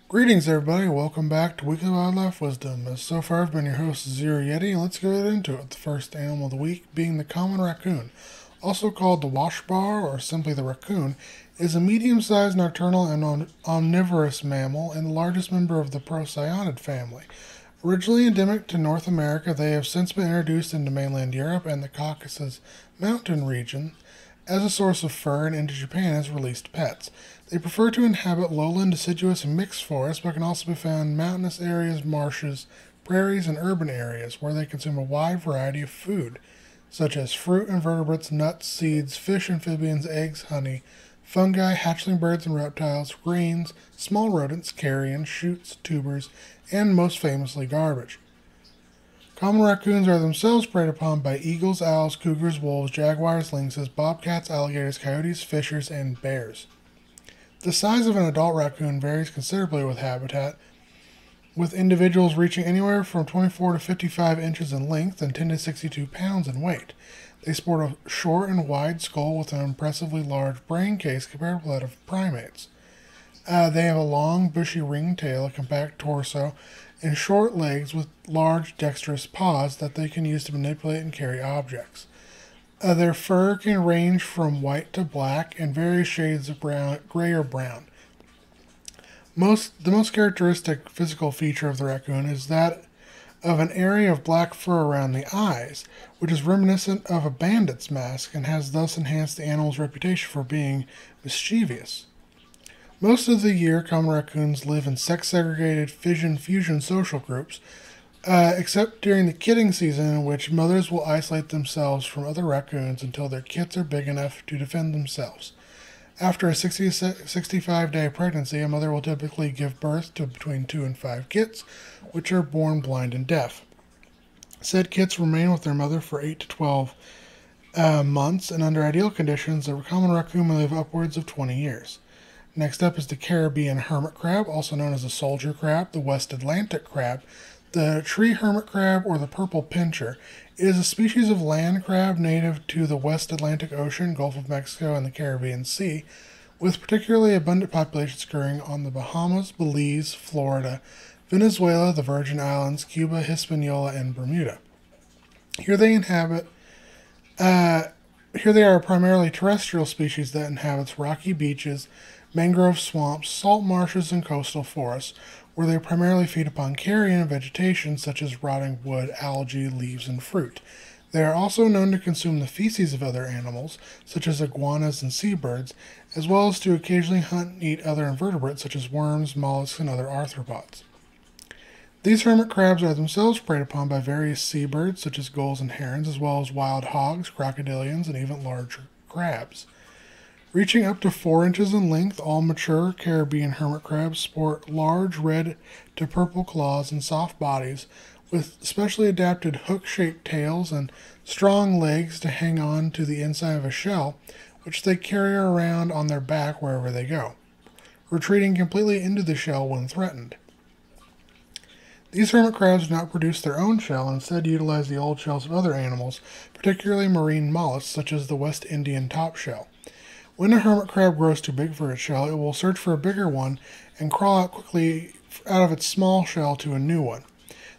Greetings, everybody. Welcome back to Weekly Wildlife Wisdom. So far, I've been your host, Zero Yeti, and let's get right into it. The first animal of the week being the common raccoon, also called the washbar or simply the raccoon, is a medium-sized nocturnal and omnivorous mammal and the largest member of the Procyanid family. Originally endemic to North America, they have since been introduced into mainland Europe and the Caucasus Mountain region as a source of fur and into Japan as released pets. They prefer to inhabit lowland, deciduous, and mixed forests, but can also be found in mountainous areas, marshes, prairies, and urban areas, where they consume a wide variety of food, such as fruit, invertebrates, nuts, seeds, fish, amphibians, eggs, honey, fungi, hatchling birds and reptiles, grains, small rodents, carrion, shoots, tubers, and most famously garbage. Common raccoons are themselves preyed upon by eagles, owls, cougars, wolves, jaguars, lynxes, bobcats, alligators, coyotes, fishers, and bears. The size of an adult raccoon varies considerably with habitat, with individuals reaching anywhere from 24 to 55 inches in length and 10 to 62 pounds in weight. They sport a short and wide skull with an impressively large brain case compared with that of primates. They have a long, bushy ringed tail, a compact torso, and short legs with large, dexterous paws that they can use to manipulate and carry objects. Their fur can range from white to black and various shades of brown, gray or brown. The most characteristic physical feature of the raccoon is that of an area of black fur around the eyes, which is reminiscent of a bandit's mask and has thus enhanced the animal's reputation for being mischievous. Most of the year, common raccoons live in sex-segregated fission-fusion social groups, except during the kidding season, in which mothers will isolate themselves from other raccoons until their kits are big enough to defend themselves. After a 60 to 65-day pregnancy, a mother will typically give birth to between 2 and 5 kits, which are born blind and deaf. Said kits remain with their mother for 8 to 12 months, and under ideal conditions, a common raccoon may live upwards of 20 years. Next up is the Caribbean hermit crab, also known as the soldier crab, the West Atlantic crab, the tree hermit crab, or the purple pincher. It is a species of land crab native to the West Atlantic Ocean, Gulf of Mexico, and the Caribbean Sea, with particularly abundant populations occurring on the Bahamas, Belize, Florida, Venezuela, the Virgin Islands, Cuba, Hispaniola, and Bermuda. Here they are primarily terrestrial species that inhabits rocky beaches, mangrove swamps, salt marshes, and coastal forests, where they primarily feed upon carrion and vegetation such as rotting wood, algae, leaves, and fruit. They are also known to consume the feces of other animals, such as iguanas and seabirds, as well as to occasionally hunt and eat other invertebrates such as worms, mollusks, and other arthropods. These hermit crabs are themselves preyed upon by various seabirds such as gulls and herons, as well as wild hogs, crocodilians, and even larger crabs. Reaching up to 4 inches in length, all mature Caribbean hermit crabs sport large red to purple claws and soft bodies, with specially adapted hook-shaped tails and strong legs to hang on to the inside of a shell, which they carry around on their back wherever they go, retreating completely into the shell when threatened. These hermit crabs do not produce their own shell and instead utilize the old shells of other animals, particularly marine mollusks such as the West Indian top shell. When a hermit crab grows too big for its shell, it will search for a bigger one and crawl out quickly out of its small shell to a new one.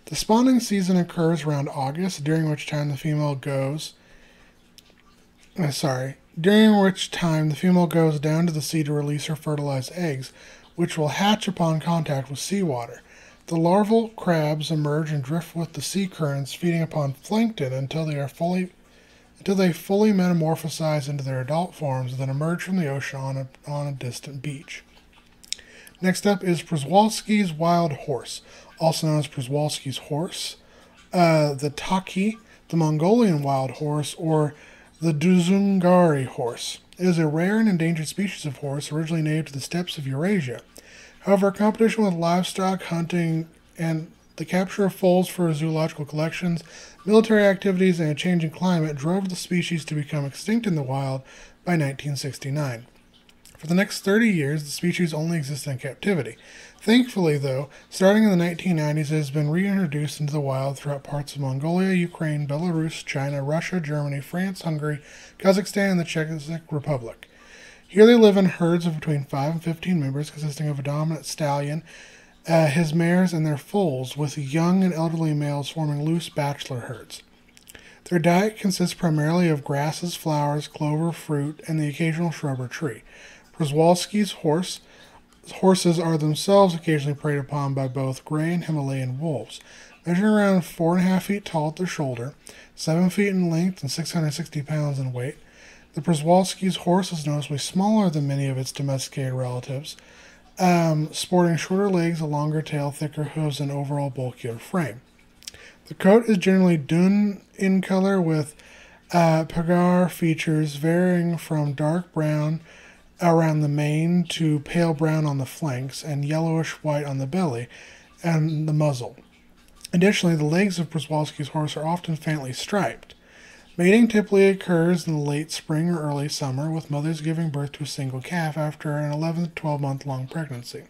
The spawning season occurs around August, during which time the female goes down to the sea to release her fertilized eggs, which will hatch upon contact with seawater. The larval crabs emerge and drift with the sea currents, feeding upon plankton until they fully metamorphosize into their adult forms and then emerge from the ocean on a distant beach. Next up is Przewalski's wild horse, also known as Przewalski's horse, the Taki, the Mongolian wild horse, or the Dzungari horse. It is a rare and endangered species of horse originally native to the steppes of Eurasia. However, competition with livestock, hunting, and the capture of foals for zoological collections, military activities, and a changing climate drove the species to become extinct in the wild by 1969. For the next 30 years, the species only existed in captivity. Thankfully, though, starting in the 1990s, it has been reintroduced into the wild throughout parts of Mongolia, Ukraine, Belarus, China, Russia, Germany, France, Hungary, Kazakhstan, and the Czech Republic. Here they live in herds of between 5 and 15 members, consisting of a dominant stallion, his mares, and their foals, with young and elderly males forming loose bachelor herds. Their diet consists primarily of grasses, flowers, clover, fruit, and the occasional shrub or tree. Przewalski's horses are themselves occasionally preyed upon by both gray and Himalayan wolves. Measuring around 4.5 feet tall at the shoulder, 7 feet in length, and 660 pounds in weight, the Przewalski's horse is noticeably smaller than many of its domesticated relatives, sporting shorter legs, a longer tail, thicker hooves, and overall bulkier frame. The coat is generally dun in color with pagar features varying from dark brown around the mane to pale brown on the flanks and yellowish white on the belly and the muzzle. Additionally, the legs of Przewalski's horse are often faintly striped. Mating typically occurs in the late spring or early summer, with mothers giving birth to a single calf after an 11 to 12 month long pregnancy.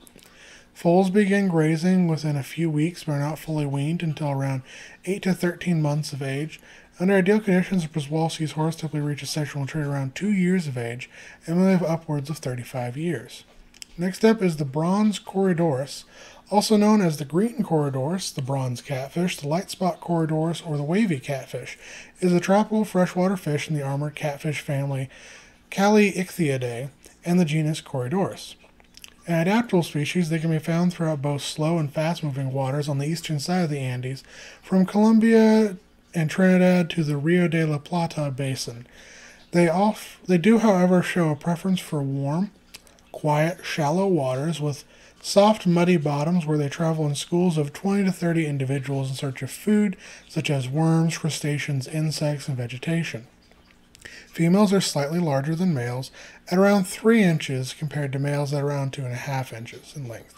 Foals begin grazing within a few weeks but are not fully weaned until around 8 to 13 months of age. Under ideal conditions, a Przewalski's horse typically reaches sexual maturity around 2 years of age and may live upwards of 35 years. Next up is the bronze Corydoras, also known as the green Corydoras, the bronze catfish, the light spot Corydoras, or the wavy catfish, is a tropical freshwater fish in the armored catfish family Calliichthyidae and the genus Corydoras. An adaptable species, they can be found throughout both slow and fast-moving waters on the eastern side of the Andes, from Colombia and Trinidad to the Rio de la Plata basin. They do, however, show a preference for warm, quiet, shallow waters with soft, muddy bottoms where they travel in schools of 20 to 30 individuals in search of food, such as worms, crustaceans, insects, and vegetation. Females are slightly larger than males, at around 3 inches compared to males at around 2.5 inches in length.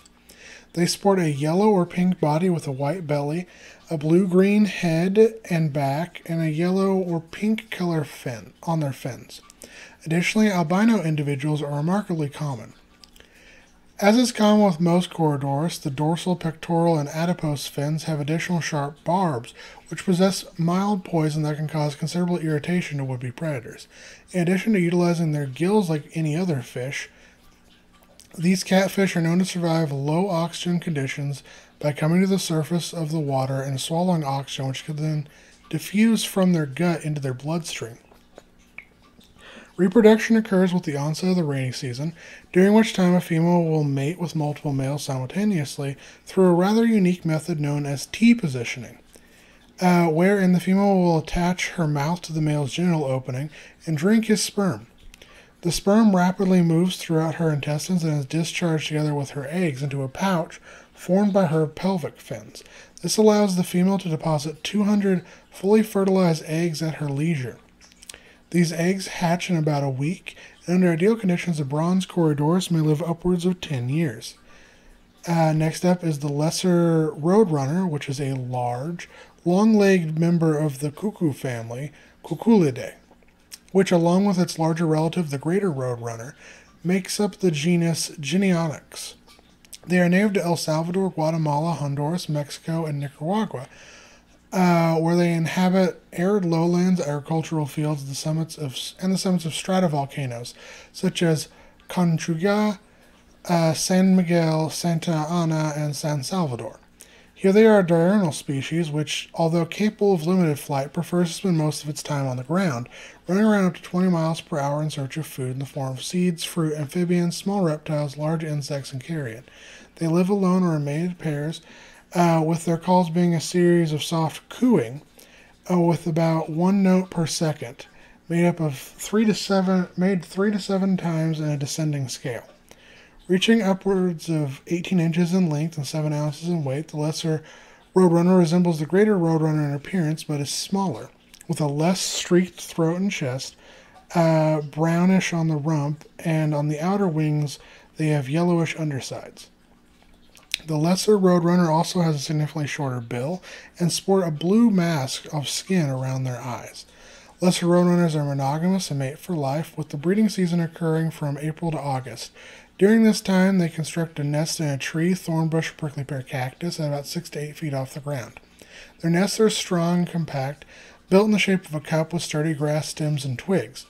They sport a yellow or pink body with a white belly, a blue-green head and back, and a yellow or pink color fin on their fins. Additionally, albino individuals are remarkably common. As is common with most Corydoras, the dorsal, pectoral, and adipose fins have additional sharp barbs, which possess mild poison that can cause considerable irritation to would-be predators. In addition to utilizing their gills like any other fish, these catfish are known to survive low oxygen conditions by coming to the surface of the water and swallowing oxygen, which can then diffuse from their gut into their bloodstream. Reproduction occurs with the onset of the rainy season, during which time a female will mate with multiple males simultaneously through a rather unique method known as T-positioning, wherein the female will attach her mouth to the male's genital opening and drink his sperm. The sperm rapidly moves throughout her intestines and is discharged together with her eggs into a pouch formed by her pelvic fins. This allows the female to deposit 200 fully fertilized eggs at her leisure. These eggs hatch in about a week, and under ideal conditions, a bronze Corydoras may live upwards of 10 years. Next up is the lesser Roadrunner, which is a large, long-legged member of the cuckoo family, Cuculidae, which, along with its larger relative, the greater Roadrunner, makes up the genus Genionix. They are native to El Salvador, Guatemala, Honduras, Mexico, and Nicaragua, where they inhabit arid lowlands, agricultural fields, the summits of stratovolcanoes, such as Conchuga, San Miguel, Santa Ana, and San Salvador. Here they are a diurnal species which, although capable of limited flight, prefers to spend most of its time on the ground, running around up to 20 miles per hour in search of food in the form of seeds, fruit, amphibians, small reptiles, large insects, and carrion. They live alone or in mated pairs, with their calls being a series of soft cooing with about 1 note per second, made up of 3 to 7 times in a descending scale. Reaching upwards of 18 inches in length and 7 ounces in weight, the lesser Roadrunner resembles the greater Roadrunner in appearance, but is smaller, with a less streaked throat and chest, brownish on the rump, and on the outer wings they have yellowish undersides. The lesser Roadrunner also has a significantly shorter bill and sport a blue mask of skin around their eyes. Lesser Roadrunners are monogamous and mate for life, with the breeding season occurring from April to August. During this time, they construct a nest in a tree, thorn bush, or prickly pear cactus at about 6 to 8 feet off the ground. Their nests are strong and compact, built in the shape of a cup with sturdy grass stems and twigs.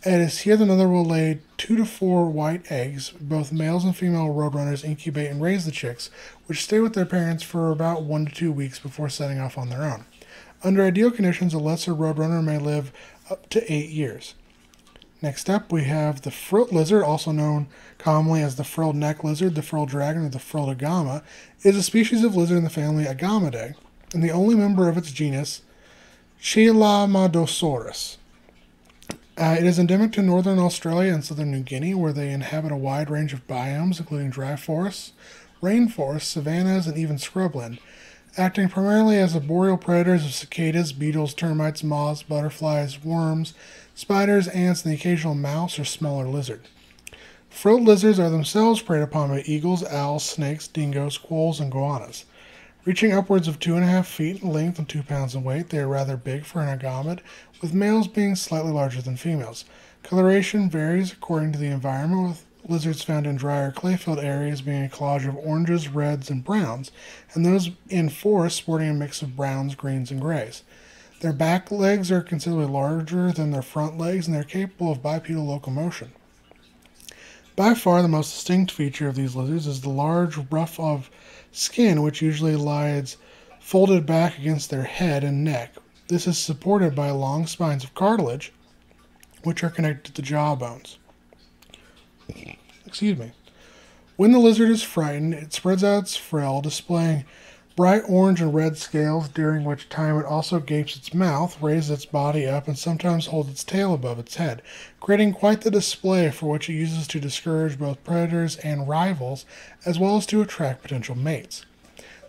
It is here the mother will lay 2 to 4 white eggs. Both males and female roadrunners incubate and raise the chicks, which stay with their parents for about 1 to 2 weeks before setting off on their own. Under ideal conditions, a lesser roadrunner may live up to 8 years. Next up, we have the frilled lizard, also known commonly as the frilled neck lizard, the frilled dragon, or the frilled agama, is a species of lizard in the family Agamidae, and the only member of its genus, Chlamydosaurus. It is endemic to northern Australia and southern New Guinea, where they inhabit a wide range of biomes, including dry forests, rainforests, savannas, and even scrubland, acting primarily as arboreal predators of cicadas, beetles, termites, moths, butterflies, worms, spiders, ants, and the occasional mouse or smaller lizard. Frilled lizards are themselves preyed upon by eagles, owls, snakes, dingoes, quolls, and goannas. Reaching upwards of 2.5 feet in length and 2 pounds in weight, they are rather big for an agamid, with males being slightly larger than females. Coloration varies according to the environment, with lizards found in drier clay-filled areas being a collage of oranges, reds, and browns, and those in forests sporting a mix of browns, greens, and grays. Their back legs are considerably larger than their front legs, and they are capable of bipedal locomotion. By far the most distinct feature of these lizards is the large ruff of skin, which usually lies folded back against their head and neck. This is supported by long spines of cartilage, which are connected to the jaw bones. Excuse me. When the lizard is frightened, it spreads out its frill, displaying bright orange and red scales, during which time it also gapes its mouth, raises its body up, and sometimes holds its tail above its head, creating quite the display for which it uses to discourage both predators and rivals, as well as to attract potential mates.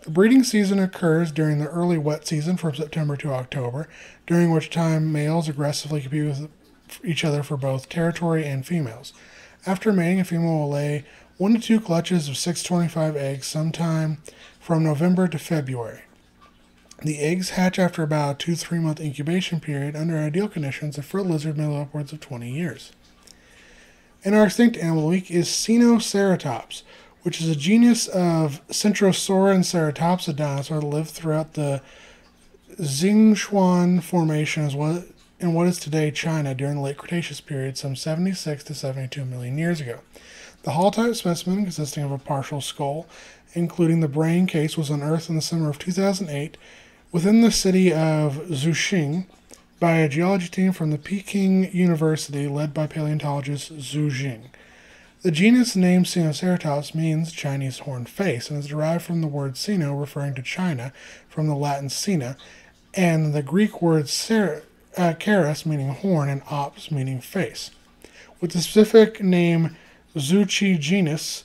The breeding season occurs during the early wet season from September to October, during which time males aggressively compete with each other for both territory and females. After mating, a female will lay 1 to 2 clutches of 625 eggs sometime from November to February. The eggs hatch after about a 2-3 month incubation period. Under ideal conditions, a frilled lizard may live upwards of 20 years. And our extinct animal of the week is Sinoceratops, which is a genus of Centrosauratops, a dinosaur that lived throughout the Xinjiang Formation in what is today China during the late Cretaceous period, some 76 to 72 million years ago. The Hall-type specimen, consisting of a partial skull, including the brain case, was unearthed in the summer of 2008 within the city of Zhuxing by a geology team from the Peking University led by paleontologist Zhu Jing. The genus name Sinoceratops means Chinese horned face and is derived from the word Sino, referring to China, from the Latin Sina, and the Greek word keras, meaning horn, and ops, meaning face, with the specific name Zhuchi genus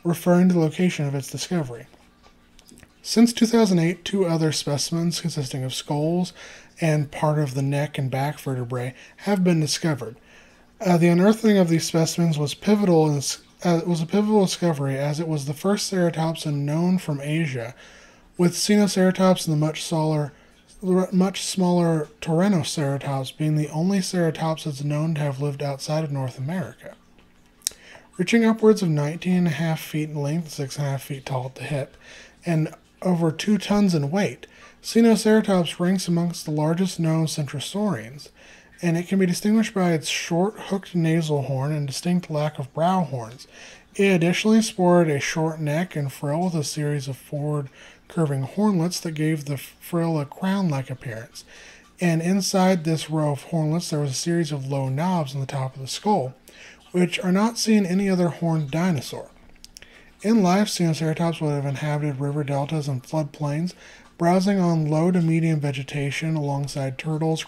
referring to the location of its discovery. Since 2008, 2 other specimens consisting of skulls and part of the neck and back vertebrae have been discovered. The unearthing of these specimens was a pivotal discovery, as it was the first ceratopsin known from Asia, with Sinoceratops and the much smaller Tyrannoceratops being the only ceratopsids known to have lived outside of North America. Reaching upwards of 19.5 feet in length, 6.5 feet tall at the hip, and over 2 tons in weight, Sinoceratops ranks amongst the largest known centrosaurians, and it can be distinguished by its short, hooked nasal horn and distinct lack of brow horns. It additionally sported a short neck and frill with a series of forward curving hornlets that gave the frill a crown-like appearance, and inside this row of hornlets there was a series of low knobs on the top of the skull, which are not seen in any other horned dinosaur. In life, Sinoceratops would have inhabited river deltas and floodplains, browsing on low to medium vegetation alongside turtles,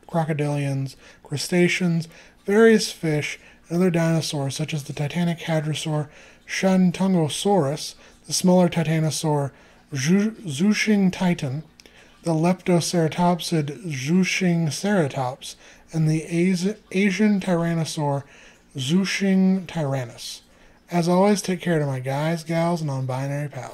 crocodilians, crustaceans, various fish, and other dinosaurs such as the titanic hadrosaur Shantungosaurus, the smaller titanosaur Zhuxing titan, the leptoceratopsid Xenoceratops, and the Asian tyrannosaur Zhuxing tyrannus. As always, take care to my guys, gals, and non-binary pals.